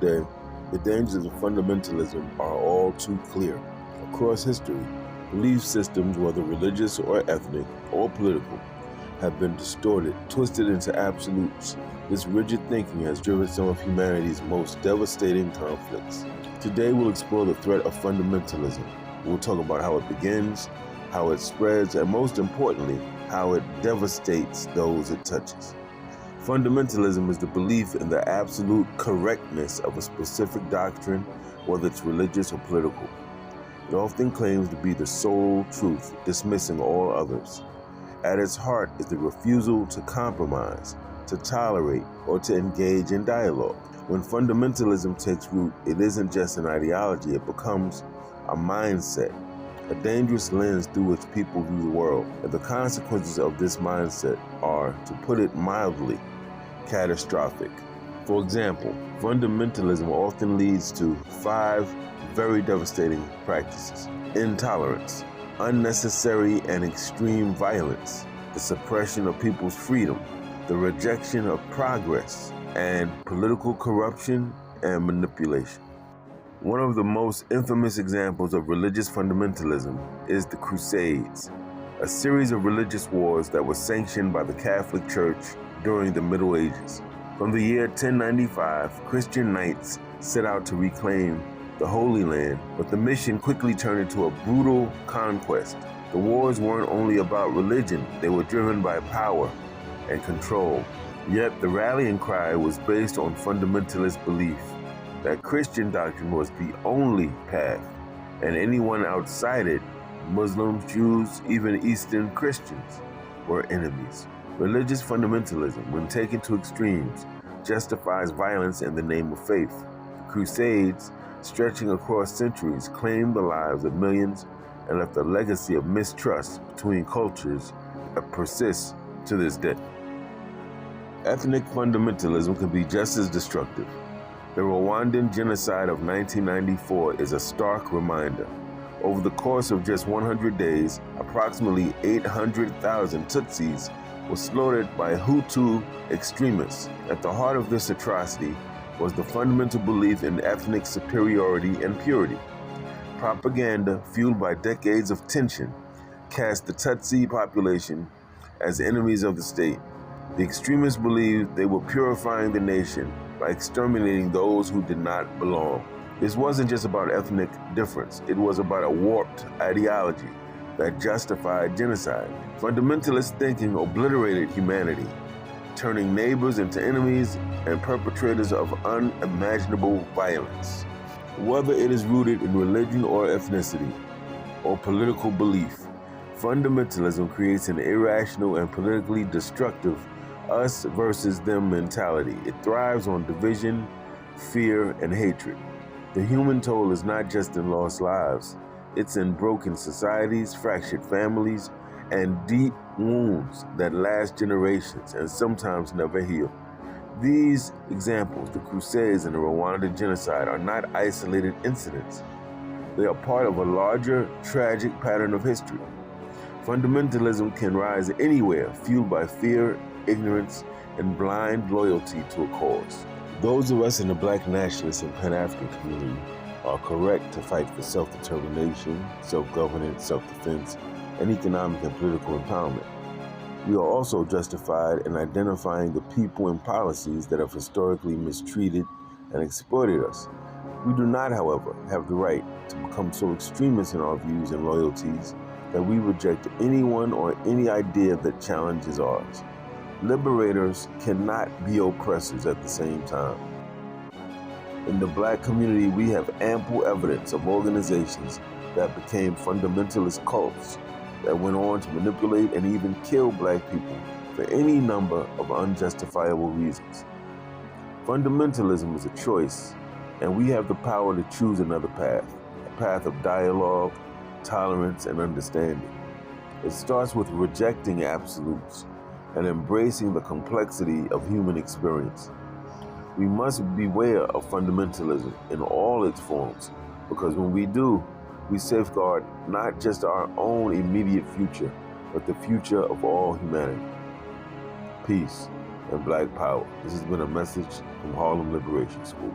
today, the dangers of fundamentalism are all too clear. Across history, belief systems, whether religious or ethnic or political, have been distorted, twisted into absolutes. This rigid thinking has driven some of humanity's most devastating conflicts. Today we'll explore the threat of fundamentalism. We'll talk about how it begins, how it spreads, and most importantly, how it devastates those it touches. Fundamentalism is the belief in the absolute correctness of a specific doctrine, whether it's religious or political. It often claims to be the sole truth, dismissing all others. At its heart is the refusal to compromise, to tolerate, or to engage in dialogue. When fundamentalism takes root, it isn't just an ideology, it becomes a mindset, a dangerous lens through which people view the world. And the consequences of this mindset are, to put it mildly, catastrophic. For example, fundamentalism often leads to 5 very devastating practices: intolerance, unnecessary and extreme violence, the suppression of people's freedom, the rejection of progress, and political corruption and manipulation. One of the most infamous examples of religious fundamentalism is the Crusades, a series of religious wars that were sanctioned by the Catholic Church during the Middle Ages. From the year 1095, Christian knights set out to reclaim the Holy Land, but the mission quickly turned into a brutal conquest. The wars weren't only about religion, they were driven by power and control. Yet the rallying cry was based on fundamentalist belief that Christian doctrine was the only path, and anyone outside it, Muslims, Jews, even Eastern Christians, were enemies. Religious fundamentalism, when taken to extremes, justifies violence in the name of faith. The Crusades, stretching across centuries, claimed the lives of millions and left a legacy of mistrust between cultures that persists to this day. Ethnic fundamentalism can be just as destructive. The Rwanda Genocide of 1994 is a stark reminder. Over the course of just 100 days, approximately 800,000 Tutsis were slaughtered by Hutu extremists. At the heart of this atrocity was the fundamental belief in ethnic superiority and purity. Propaganda, fueled by decades of tension, cast the Tutsi population as enemies of the state. The extremists believed they were purifying the nation by exterminating those who did not belong. This wasn't just about ethnic difference, it was about a warped ideology that justified genocide. Fundamentalist thinking obliterated humanity, turning neighbors into enemies and perpetrators of unimaginable violence. Whether it is rooted in religion or ethnicity or political belief, fundamentalism creates an irrational and politically destructive us versus them mentality. It thrives on division, fear, and hatred. The human toll is not just in lost lives, it's in broken societies, fractured families, and deep wounds that last generations and sometimes never heal. These examples, the Crusades and the Rwanda Genocide, are not isolated incidents. They are part of a larger, tragic pattern of history. Fundamentalism can rise anywhere, fueled by fear, ignorance, and blind loyalty to a cause. Those of us in the Black nationalist and Pan-African community are correct to fight for self-determination, self-governance, self-defense, and economic and political empowerment. We are also justified in identifying the people and policies that have historically mistreated and exploited us. We do not, however, have the right to become so extremist in our views and loyalties that we reject anyone or any idea that challenges ours. Liberators cannot be oppressors at the same time. In the Black community, we have ample evidence of organizations that became fundamentalist cults that went on to manipulate and even kill Black people for any number of unjustifiable reasons. Fundamentalism is a choice, and we have the power to choose another path, a path of dialogue, tolerance, and understanding. It starts with rejecting absolutes and embracing the complexity of human experience. We must beware of fundamentalism in all its forms, because when we do, we safeguard not just our own immediate future, but the future of all humanity. Peace and Black power. This has been a message from Harlem Liberation School.